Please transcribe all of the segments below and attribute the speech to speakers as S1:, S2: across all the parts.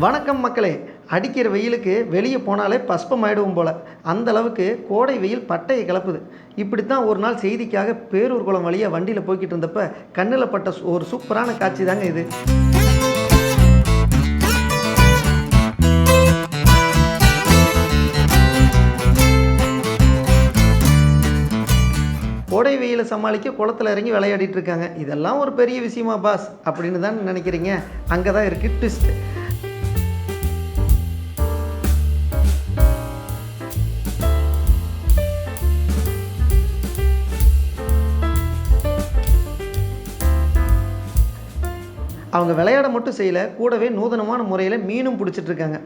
S1: வணக்கம் மக்களே. அடிக்கிற வெயிலுக்கு வெளியே போனாலே பஸ்பமாயிடுவோம் போல், அந்த அளவுக்கு கோடை வெயில் பட்டையை கிளப்புது. இப்படித்தான் ஒரு நாள் செய்திக்காக பேரூர் குளம் வழியாக வண்டியில் போய்கிட்டு இருந்தப்ப கண்ணில் பட்ட ஒரு சூப்பரான காட்சி தாங்க இது. கோடை வெயிலை சமாளிக்க குளத்தில் இறங்கி விளையாடிட்டு இருக்காங்க. இதெல்லாம் ஒரு பெரிய விஷயமா பாஸ் அப்படின்னு தான் நினைக்கிறீங்க. அங்கே தான் இருக்குது ட்விஸ்ட். அவங்க விளையாட மட்டும் செய்யலை, கூடவே நூதனமான முறையில் மீனும் பிடிச்சிட்ருக்காங்க.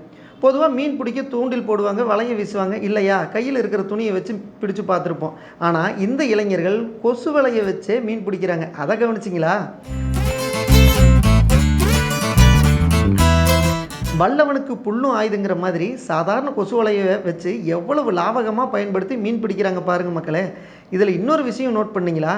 S1: பொதுவாக மீன் பிடிக்க தூண்டில் போடுவாங்க, வலையை வீசுவாங்க, இல்லையா கையில் இருக்கிற துணியை வச்சு பிடிச்சு பார்த்துருப்போம். ஆனால் இந்த இளைஞர்கள் கொசு வலையை வச்சே மீன் பிடிக்கிறாங்க. அதை கவனிச்சிங்களா? வல்லவனுக்கு புல்லும் ஆயுதுங்கிற மாதிரி சாதாரண கொசு வலையை வச்சு எவ்வளவு லாபகமாக பயன்படுத்தி மீன் பிடிக்கிறாங்க பாருங்கள் மக்களே. இதில் இன்னொரு விஷயம் நோட் பண்ணிங்களா?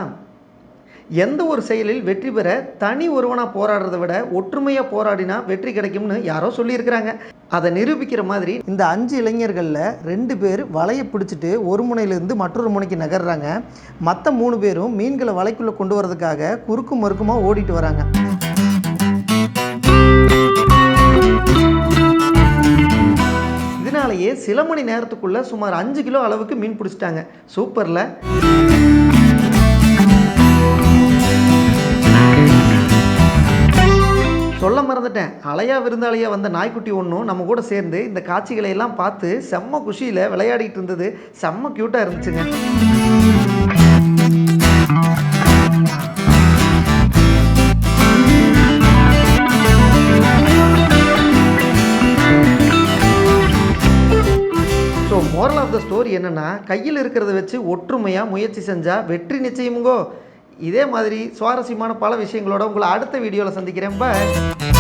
S1: எந்த ஒரு செயலில் வெற்றி பெற தனி ஒருவனாக போராடுறத விட ஒற்றுமையாக போராடினா வெற்றி கிடைக்கும்னு யாரோ சொல்லியிருக்கிறாங்க. அதை நிரூபிக்கிற மாதிரி இந்த 5 இளைஞர்களில் 2 பேர் வலையை பிடிச்சிட்டு ஒரு முனையிலிருந்து மற்றொரு முனைக்கு நகர்றாங்க. மற்ற 3 பேரும் மீன்களை வலைக்குள்ளே கொண்டு வரதுக்காக குறுக்கு மறுக்குமாக ஓடிட்டு வராங்க. இதனாலேயே சில மணி நேரத்துக்குள்ளே சுமார் 5 கிலோ அளவுக்கு மீன் பிடிச்சிட்டாங்க. சூப்பரில். சொல்ல மறந்துட்டேன், அலையா விருந்தாளியாக வந்த நாய்க்குட்டி ஒன்றும் நம்ம கூட சேர்ந்து இந்த காட்சிகளை எல்லாம் பார்த்து செம்ம குஷியில் விளையாடிட்டு இருந்தது. செம்ம க்யூட்டாக இருந்துச்சுங்க. So moral of the story என்னென்னா, கையில் இருக்கிறத வச்சு ஒற்றுமையாக முயற்சி செஞ்சால் வெற்றி நிச்சயமுங்கோ. இதே மாதிரி சுவாரஸ்யமான பல விஷயங்களோட உங்களை அடுத்த வீடியோவில் சந்திக்கிறேன். பாய்.